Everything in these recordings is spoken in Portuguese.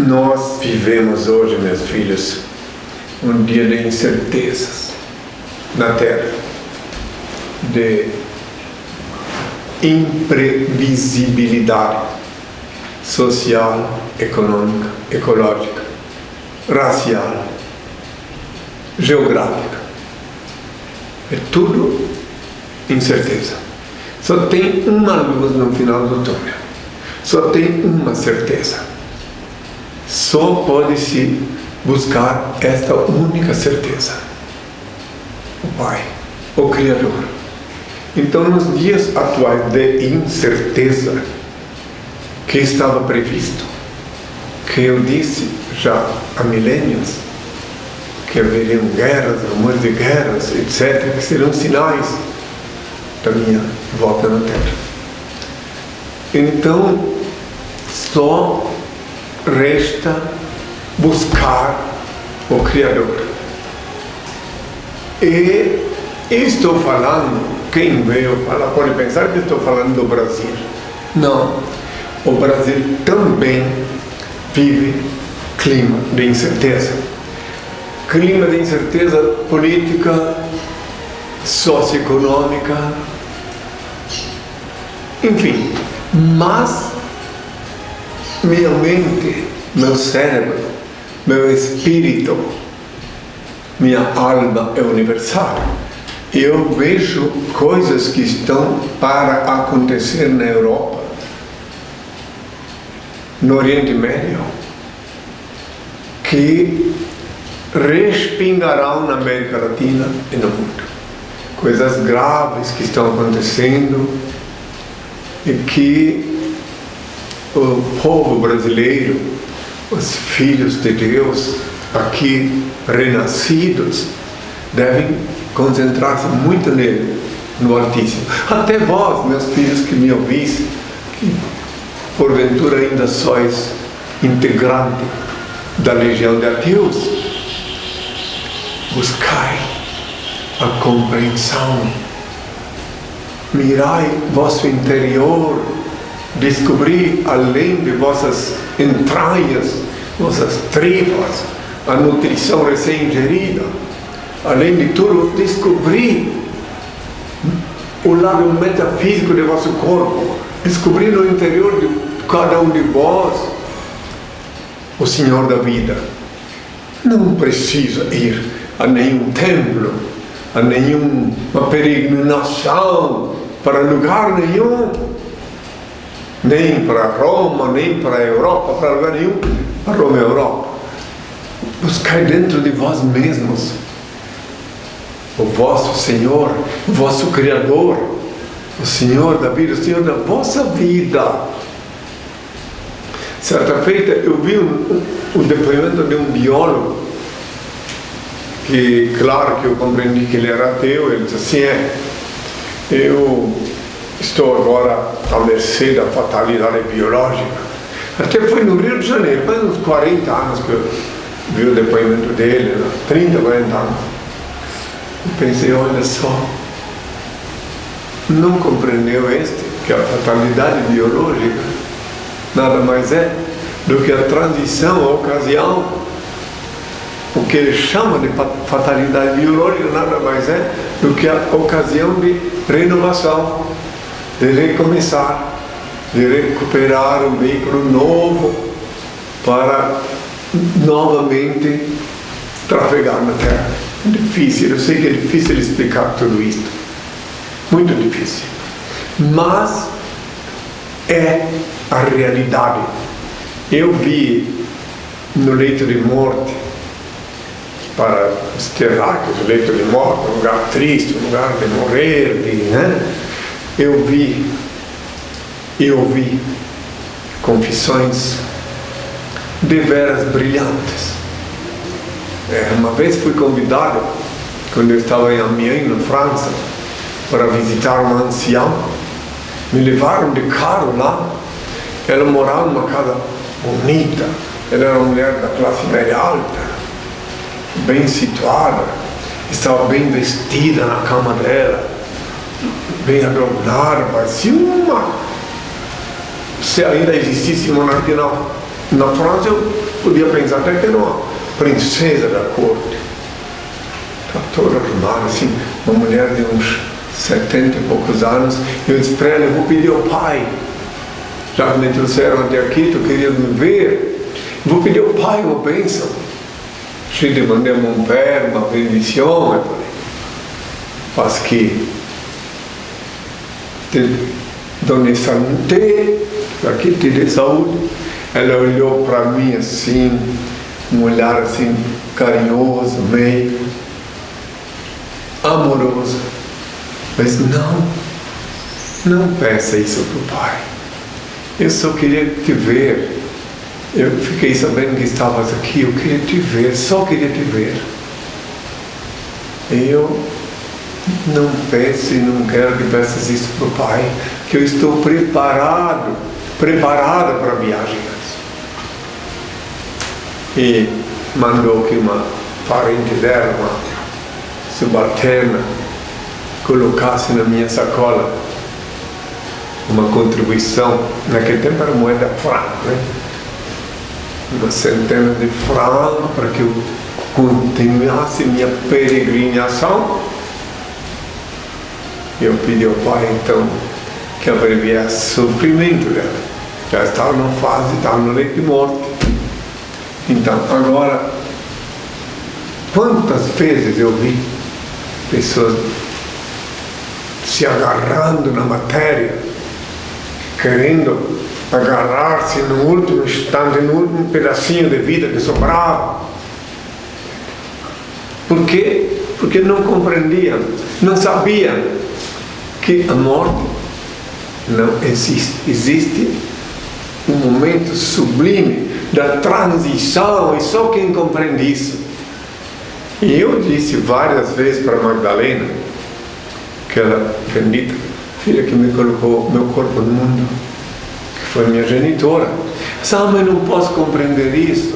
Nós vivemos hoje, meus filhos, um dia de incertezas na Terra, de imprevisibilidade social, econômica, ecológica, racial, geográfica. É tudo incerteza. Só tem uma luz no final do túnel. Só tem uma certeza. Só pode-se buscar esta única certeza: o Pai, o Criador. Então, nos dias atuais de incerteza, que estava previsto, que eu disse já há milênios, que haveriam guerras, rumores de guerras, etc., que serão sinais da minha volta na Terra. Então, só resta buscar o Criador. E eu estou falando, quem veio falar pode pensar que estou falando do Brasil. Não, o Brasil também vive clima de incerteza. Clima de incerteza política, socioeconômica, enfim. Mas minha mente, meu cérebro, meu espírito, minha alma é universal. Eu vejo coisas que estão para acontecer na Europa, no Oriente Médio, que respingarão na América Latina e no mundo. Coisas graves que estão acontecendo e que o povo brasileiro, os filhos de Deus aqui renascidos, devem concentrar-se muito nele, no Altíssimo. Até vós, meus filhos que me ouvis, que porventura ainda sois integrante da legião de ateus, buscai a compreensão, mirai vosso interior, descobri além de vossas entranhas, vossas tripas, a nutrição recém-ingerida. Além de tudo, descobri o lado metafísico de vosso corpo, descobri no interior de cada um de vós o Senhor da vida. Não precisa ir a nenhum templo, a nenhuma peregrinação para lugar nenhum, nem para Roma, nem para a Europa, para lugar nenhum, para Roma e Europa. Buscai dentro de vós mesmos o vosso Senhor, o vosso Criador, o Senhor da vida, o Senhor da vossa vida. Certa feita eu vi um depoimento de um biólogo, que claro que eu compreendi que ele era ateu. Ele disse assim: eu estou agora à mercê da fatalidade biológica. Até foi no Rio de Janeiro, faz uns 40 anos que eu vi o depoimento dele, 30, 40 anos. Eu pensei, olha só, não compreendeu que a fatalidade biológica nada mais é do que a transição, a ocasião. O que ele chama de fatalidade biológica nada mais é do que a ocasião de renovação, de recomeçar, de recuperar um veículo novo para novamente trafegar na Terra. Difícil, eu sei que é difícil explicar tudo isso, muito difícil, mas é a realidade. Eu vi no leito de morte, para os terráqueos, o leito de morte, um lugar triste, um lugar de morrer, eu vi confissões deveras brilhantes. Uma vez fui convidado, quando eu estava em Amiens, na França, para visitar uma anciã. Me levaram de carro lá. Ela morava numa casa bonita. Ela era uma mulher da classe média alta, bem situada, estava bem vestida na cama dela, bem adornada, parecia uma... Se ainda existisse monarquia na França, eu podia pensar até que era uma princesa da corte. Está toda arrumada, assim, uma mulher de uns 70 e poucos anos. Eu disse para ela, eu vou pedir ao Pai, já que me trouxeram até aqui, tu querias me ver, eu vou pedir ao Pai uma bênção. Je demandé à mon père ma bénédiction. Eu falei, parce que te donne santé, para que te dê saúde. Ela olhou para mim assim, um olhar assim carinhoso, meio amoroso. Mas não peça isso para o Pai. Eu só queria te ver. Eu fiquei sabendo que estavas aqui, eu queria te ver, só queria te ver. Eu não peço e não quero que peças isso para o Pai, que eu estou preparada para a viagem. E mandou que uma parente dela, uma subalterna, colocasse na minha sacola uma contribuição, naquele tempo era moeda franca, né? Uma centena de francos para que eu continuasse minha peregrinação. Eu pedi ao Pai então que abreviasse o sofrimento dela. Já estava numa fase, estava no leito de morte. Então, agora, quantas vezes eu vi pessoas se agarrando na matéria, querendo agarrar-se no último instante, no último pedacinho de vida que sobrava. Por quê? Porque não compreendiam, não sabiam que a morte não existe. Existe um momento sublime da transição, e só quem compreende isso. E eu disse várias vezes para Magdalena, aquela bendita filha que me colocou meu corpo no mundo, que foi minha genitora, mas não posso compreender isso,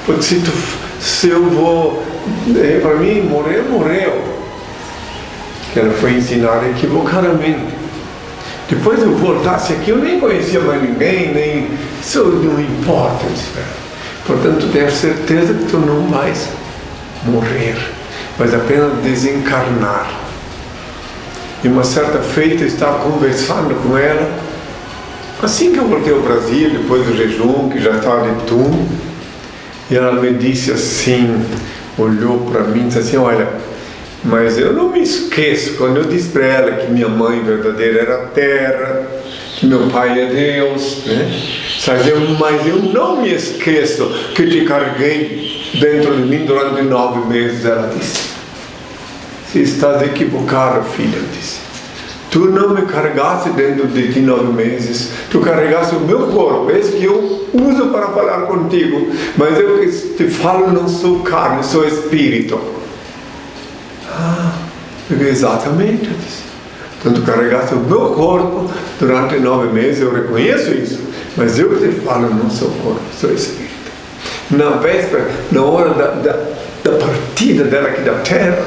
porque se eu vou, para mim morreu. Que ela foi ensinada equivocadamente. Depois eu voltasse aqui, eu nem conhecia mais ninguém, nem isso não importa. Portanto, ter certeza que tu não vais morrer, mas apenas desencarnar. E uma certa feita eu estava conversando com ela, assim que eu voltei ao Brasil, depois do jejum, que já estava de túmulo, e ela me disse assim, olhou para mim e disse assim, olha, mas eu não me esqueço, quando eu disse para ela que minha mãe verdadeira era a terra, que meu pai é Deus, né? Mas eu não me esqueço que te carreguei dentro de mim durante 9 meses, ela disse. Se estás equivocada, filha, disse. Tu não me carregaste dentro de ti 9 meses, tu carregaste o meu corpo, esse que eu uso para falar contigo, mas eu que te falo não sou carne, sou espírito. Exatamente, eu disse. Então tu carregaste o meu corpo durante 9 meses, eu reconheço isso, mas eu que te falo não sou corpo, sou espírito. Na véspera, na hora da partida dela aqui da terra,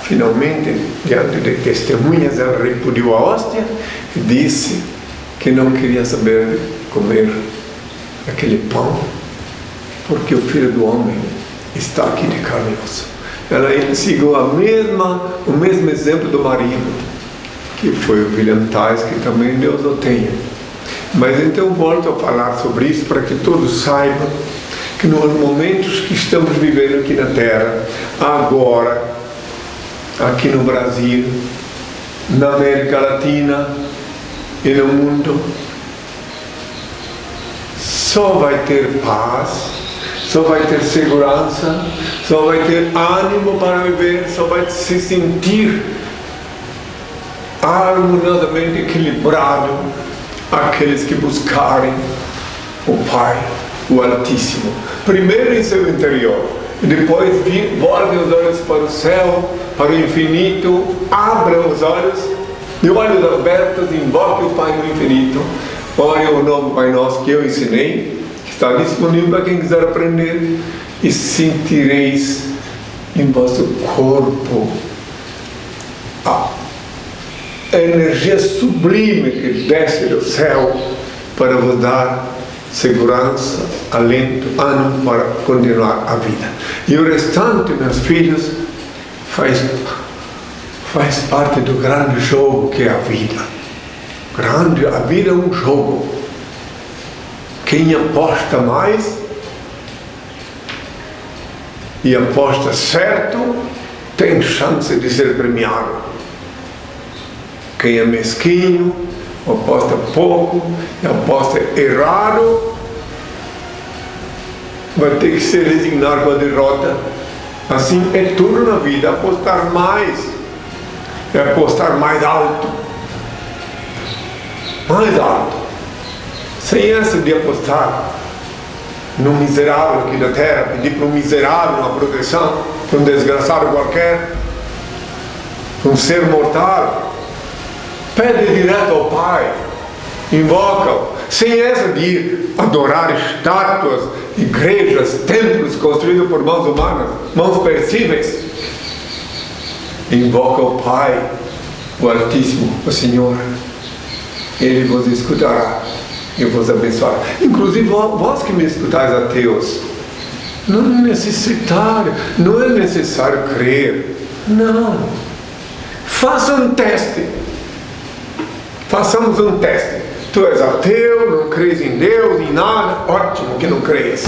finalmente, diante de testemunhas, ela repudiou a hóstia e disse que não queria saber de comer aquele pão, porque o Filho do Homem está aqui de carne e osso. Ela seguiu o mesmo exemplo do marido, que foi o William Tais, que também Deus o tenha. Mas então volto a falar sobre isso para que todos saibam que nos momentos que estamos vivendo aqui na Terra, agora, aqui no Brasil, na América Latina e no mundo, só vai ter paz, só vai ter segurança, só vai ter ânimo para viver, só vai se sentir harmoniosamente equilibrado aqueles que buscarem o Pai, o Altíssimo, primeiro em seu interior, e depois voltem os olhos para o céu, para o infinito, abram os olhos, de olhos abertos, invoquem o Pai no infinito, orem o nome Pai Nosso que eu ensinei, que está disponível para quem quiser aprender, e sentireis em vosso corpo a energia sublime que desce do céu para vos dar segurança, alento, ânimo para continuar a vida. E o restante, meus filhos, faz parte do grande jogo que é a vida. A vida é um jogo. Quem aposta mais e aposta certo tem chance de ser premiado. Quem é mesquinho, aposta pouco e aposta errado, vai ter que se resignar com a derrota. Assim é tudo na vida, apostar mais, é apostar mais alto. Mais alto. Sem essa de apostar no miserável aqui da terra, pedir para um miserável uma proteção, para um desgraçado qualquer, um ser mortal, pede direto ao Pai, invoca-o, sem essa de adorar estátuas, igrejas, templos construídos por mãos humanas, mãos perecíveis. Invoca o Pai, o Altíssimo, o Senhor. Ele vos escutará e vos abençoará. Inclusive vós que me escutais, ateus, não é necessário crer. Não. Faça um teste. Façamos um teste. Tu és ateu, não crês em Deus, em nada. Ótimo que não crês.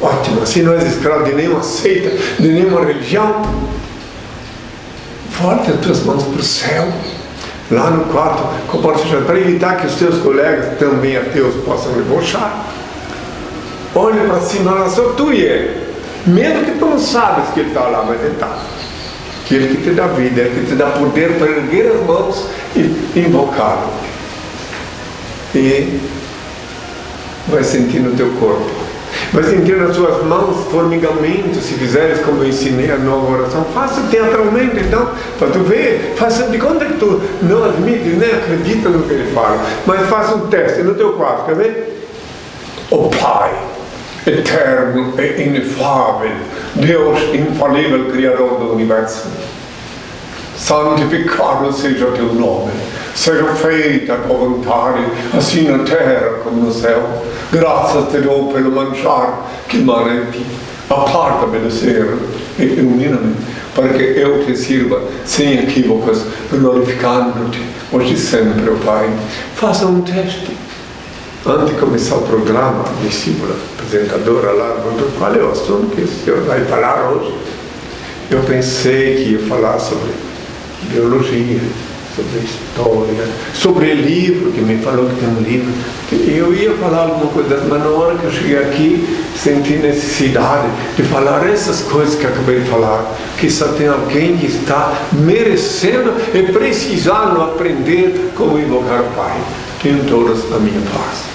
Ótimo, assim não és escravo de nenhuma seita, de nenhuma religião. Volte as tuas mãos para o céu. Lá no quarto, com a porta fechada, para evitar que os teus colegas, também ateus, possam debochar. Olha para cima, olha só tu e ele. Mesmo que tu não sabes que ele está lá, mas ele está. Que ele que te dá vida, ele que te dá poder para erguer as mãos e invocá-lo. E vai sentir no teu corpo. Vai sentir nas suas mãos formigamento, se fizeres como eu ensinei a nova oração. Faça teatralmente, então, para tu ver. Faça de conta que tu não admites, nem acredita no que ele fala. Mas faça um teste no teu quarto, quer ver? O Pai, eterno e inefável, Deus infalível, Criador do Universo. Santificado seja o teu nome. Seja feita a tua vontade, assim na terra como no céu. Graças te dou pelo manjar que emana em ti. Aparta-me do ser e ilumina-me, para que eu te sirva sem equívocos, glorificando-te hoje e sempre, ó Pai. Faça um teste. Antes de começar o programa, a discípula, apresentadora lá, perguntou qual é o assunto que o senhor vai falar hoje. Eu pensei que ia falar sobre biologia, sobre história, sobre livro, que me falou que tem um livro. Eu ia falar alguma coisa, mas na hora que eu cheguei aqui, senti necessidade de falar essas coisas que acabei de falar, que só tem alguém que está merecendo e precisando aprender como invocar o Pai. Tenham todos a minha paz.